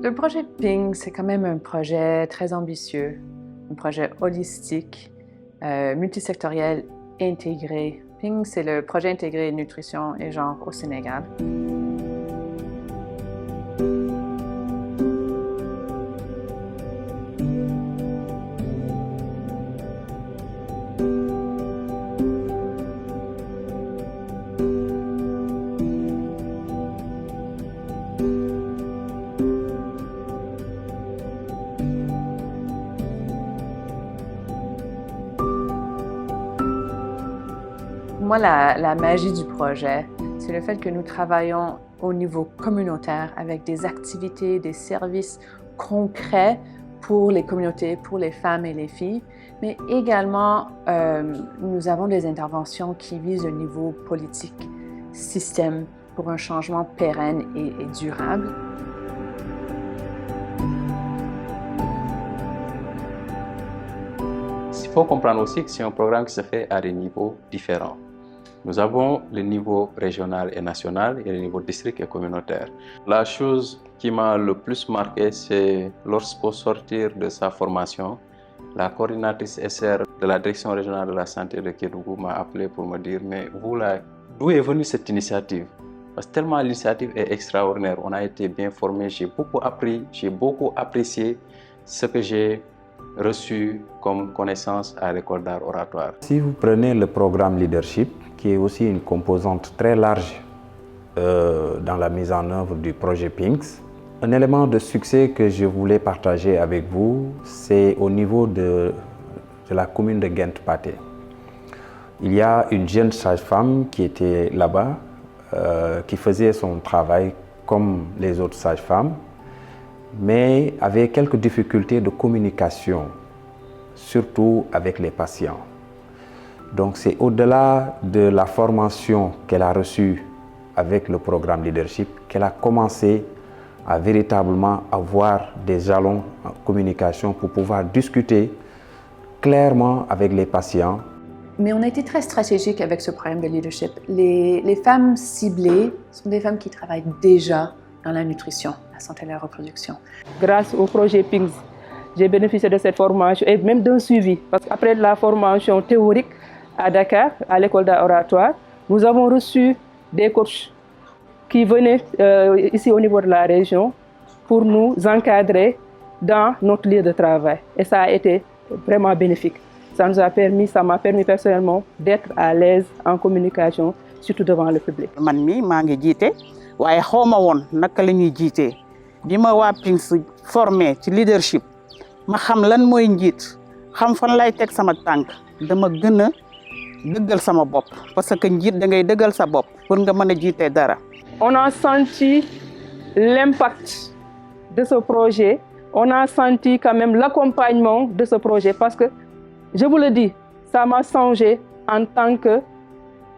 Le projet PING, c'est quand même un projet très ambitieux, un projet holistique, multisectoriel, intégré. PING, c'est le projet intégré nutrition et genre au Sénégal. Pour moi, la magie du projet, c'est le fait que nous travaillons au niveau communautaire avec des activités, des services concrets pour les communautés, pour les femmes et les filles, mais également nous avons des interventions qui visent le niveau politique, système, pour un changement pérenne et durable. Il faut comprendre aussi que c'est un programme qui se fait à des niveaux différents. Nous avons le niveau régional et national et le niveau district et communautaire. La chose qui m'a le plus marqué, c'est lorsqu'au sortir de sa formation, la coordinatrice SR de la direction régionale de la santé de Kédougou m'a appelé pour me dire « Mais vous là, d'où est venue cette initiative ?» Parce que tellement l'initiative est extraordinaire, on a été bien formés, j'ai beaucoup appris, j'ai beaucoup apprécié ce que j'ai reçu comme connaissance à l'école d'art oratoire. Si vous prenez le programme Leadership, qui est aussi une composante très large dans la mise en œuvre du projet PINGS, un élément de succès que je voulais partager avec vous, c'est au niveau de la commune de Gent-Pathé. Il y a une jeune sage-femme qui était là-bas, qui faisait son travail comme les autres sages-femmes, mais avait quelques difficultés de communication, surtout avec les patients. Donc c'est au-delà de la formation qu'elle a reçue avec le programme Leadership qu'elle a commencé à véritablement avoir des jalons en communication pour pouvoir discuter clairement avec les patients. Mais on a été très stratégique avec ce programme de leadership. Les femmes ciblées sont des femmes qui travaillent déjà dans la nutrition, la santé et la reproduction. Grâce au projet PINGS, j'ai bénéficié de cette formation et même d'un suivi. Parce qu'après la formation théorique à Dakar, à l'école d'art oratoire, nous avons reçu des coachs qui venaient ici au niveau de la région pour nous encadrer dans notre lieu de travail. Et ça a été vraiment bénéfique. Ça m'a permis personnellement d'être à l'aise en communication, surtout devant le public. waaye xawma woon naka la ñuy jiitee bi ma waa PINGS formé ci leadership ma xam lan mooy njiit xam fan lay teg sama tànk dama gën a dëggal sama bopp parce que njiit da ngay dëggal sa bopp pour nga mën a jiitee dara. On a senti l'impact de ce projet, on a senti quand même l'accompagnement de ce projet parce que, je vous le dis, ça m'a changé en tant que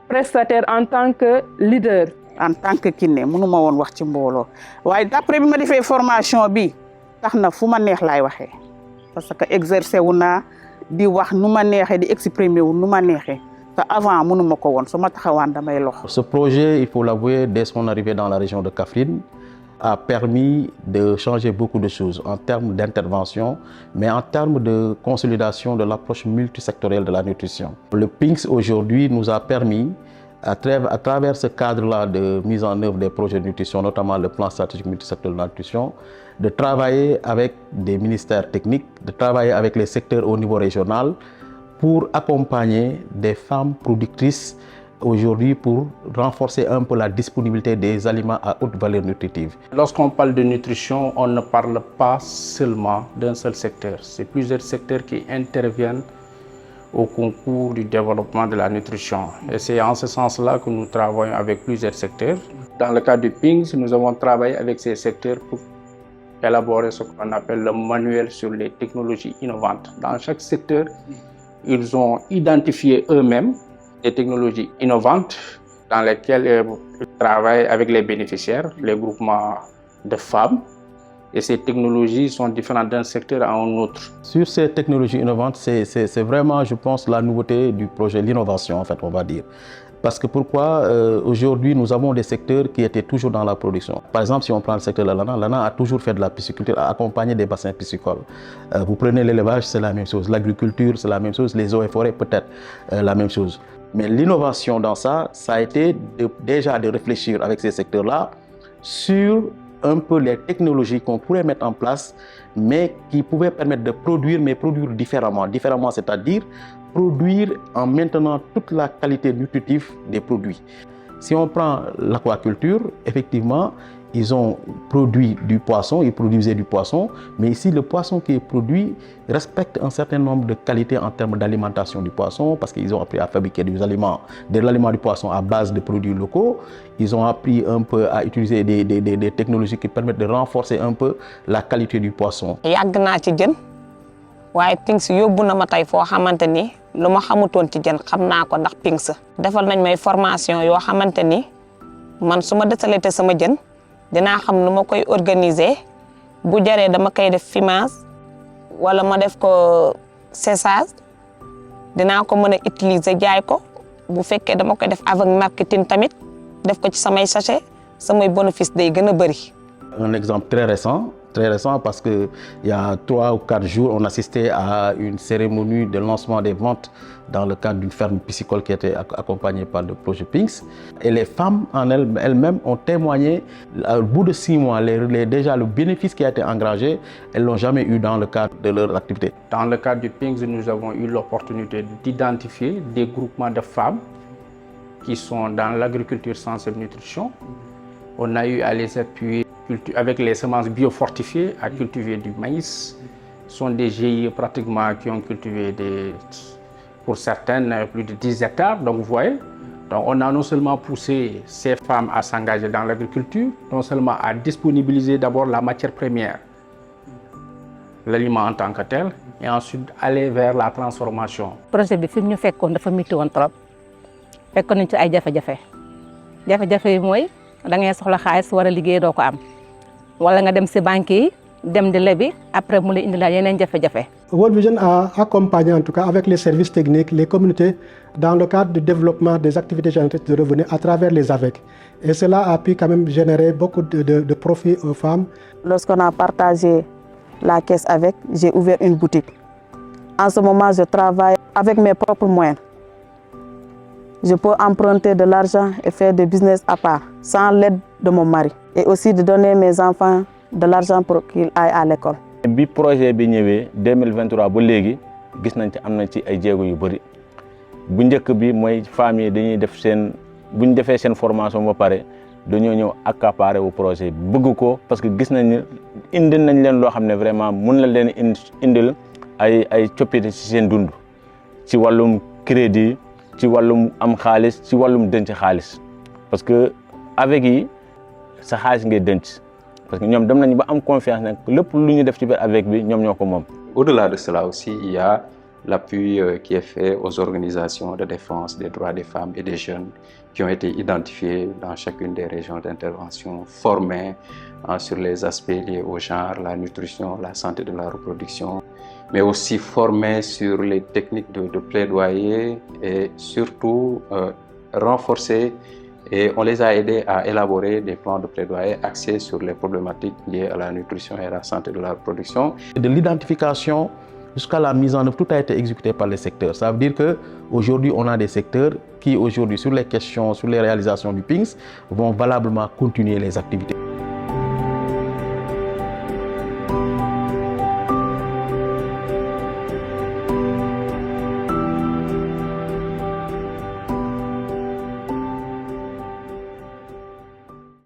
prestataire, en tant que leader. En tant que kiné mënuma woon wax ci mbooloo waaye d'après bi ma defee formation bi tax na fu ma neex laay waxee parce que exercer wu naa di wax nu ma neexee di exprimer wu nu ma neexee te avant mënuma ko woon su ma taxawaan damay lox. Ce projet, il faut l'avouer, dès son arrivée dans la région de Kaffrine, a permis de changer beaucoup de choses en termes d'intervention, mais en termes de consolidation de l'approche multisectorielle de la nutrition. Le PINGS aujourd'hui nous a permis à travers ce cadre-là de mise en œuvre des projets de nutrition, notamment le plan stratégique multisectoriel de la nutrition, de travailler avec des ministères techniques, de travailler avec les secteurs au niveau régional pour accompagner des femmes productrices aujourd'hui pour renforcer un peu la disponibilité des aliments à haute valeur nutritive. Lorsqu'on parle de nutrition, on ne parle pas seulement d'un seul secteur. C'est plusieurs secteurs qui interviennent au concours du développement de la nutrition. Et c'est en ce sens-là que nous travaillons avec plusieurs secteurs. Dans le cadre du PINGS, nous avons travaillé avec ces secteurs pour élaborer ce qu'on appelle le manuel sur les technologies innovantes. Dans chaque secteur, ils ont identifié eux-mêmes des technologies innovantes dans lesquelles ils travaillent avec les bénéficiaires, les groupements de femmes. Et ces technologies sont différentes d'un secteur à un autre. Sur ces technologies innovantes, c'est vraiment, je pense, la nouveauté du projet, l'innovation, en fait, on va dire. Parce que pourquoi aujourd'hui nous avons des secteurs qui étaient toujours dans la production. Par exemple, si on prend le secteur de l'ANA a toujours fait de la pisciculture, accompagné des bassins piscicoles. Vous prenez l'élevage, c'est la même chose. L'agriculture, c'est la même chose. Les eaux et forêts, peut-être la même chose. Mais l'innovation dans ça a été déjà de réfléchir avec ces secteurs-là sur un peu les technologies qu'on pourrait mettre en place, mais qui pouvaient permettre de produire, mais produire différemment. Différemment, c'est-à-dire produire en maintenant toute la qualité nutritive des produits. Si on prend l'aquaculture, effectivement, ils ont produit du poisson, ils produisaient du poisson, mais ici, le poisson qui est produit respecte un certain nombre de qualités en termes d'alimentation du poisson, parce qu'ils ont appris à fabriquer de l'aliment du poisson à base de produits locaux. Ils ont appris un peu à utiliser des technologies qui permettent de renforcer un peu la qualité du poisson. waaye Pinks yóbbu na ma tey foo xamante ni lu ma xamutoon ci jën xam naa ko ndax Pinks defal nañ may formation yoo xamante ni man su ma desalee sama jën dinaa xam nu ma koy organiser bu jaree dama koy def fumage wala ma def ko séchage dinaa ko mën a utiliser jaay ko bu fekkee dama koy def avec marketing tamit def ko ci samay sachet samay bénéfice day gën a bëri. Un exemple très récent parce qu'il y a 3 ou 4 jours, on assistait à une cérémonie de lancement des ventes dans le cadre d'une ferme piscicole qui était accompagnée par le projet Pinks. Et les femmes en elles-mêmes ont témoigné, au bout de 6 mois, déjà le bénéfice qui a été engrangé, elles ne l'ont jamais eu dans le cadre de leur activité. Dans le cadre du Pinks, nous avons eu l'opportunité d'identifier des groupements de femmes qui sont dans l'agriculture sans nutrition. On a eu à les appuyer avec les semences biofortifiées à cultiver du maïs. Ce sont des GIE pratiquement qui ont cultivé pour certaines plus de 10 hectares. Donc vous voyez, donc on a non seulement poussé ces femmes à s'engager dans l'agriculture, non seulement à disponibiliser d'abord la matière première, l'aliment en tant que tel, et ensuite aller vers la transformation. Le projet bi fi ñu fekkoon dafa métti woon trop fekkoon nañ ci ay jafe-jafe yi mooy da ngay soxla xaalis war a liggéey doo ko am wala nga dem si banque yi dem di lebi après mu la indi la yeneen jafe-jafe. World Vision a accompagné en tout cas avec les services techniques les communautés dans le cadre du développement des activités génératrices de revenus à travers les AVEC. Et cela a pu quand même générer beaucoup de profits aux femmes. Lorsqu'on a partagé la caisse avec, j'ai ouvert une boutique. En ce moment, je travaille avec mes propres moyens. Je peux emprunter de l'argent et faire des business à part, sans l'aide de mon mari. Et aussi de donner mes enfants de l'argent pour qu'ils aillent à l'école. Bi projet bi ñëwé 2023 ba légui gis nañ ci amna ci ay jéego yu bari. Bu ñëk bi moy famille dañuy def sen buñ défé sen formation ba paré dañoo ñëw accaparer au projet bëgg ko parce que gis nañ ni indil nañ leen lo xamné vraiment mën la leen indil ay coppite ci sen dund ci walum crédit ci walum am xaalis ci walum denc xaalis parce que avec yi sa xaalis ngay denc parce que ñom dem nañ ba am confiance nak lepp lu ñu def ci avec bi ñom ñoko mom. Au-delà de cela aussi, il y a l'appui qui est fait aux organisations de défense des droits des femmes et des jeunes qui ont été identifiés dans chacune des régions d'intervention, formés sur les aspects liés au genre, la nutrition, la santé de la reproduction, mais aussi formés sur les techniques de plaidoyer et surtout renforcés. Et on les a aidés à élaborer des plans de plaidoyer axés sur les problématiques liées à la nutrition et à la santé de la reproduction. De l'identification jusqu'à la mise en œuvre, tout a été exécuté par les secteurs. Ça veut dire qu'aujourd'hui, on a des secteurs qui, aujourd'hui, sur les questions, sur les réalisations du Pinks, vont valablement continuer les activités.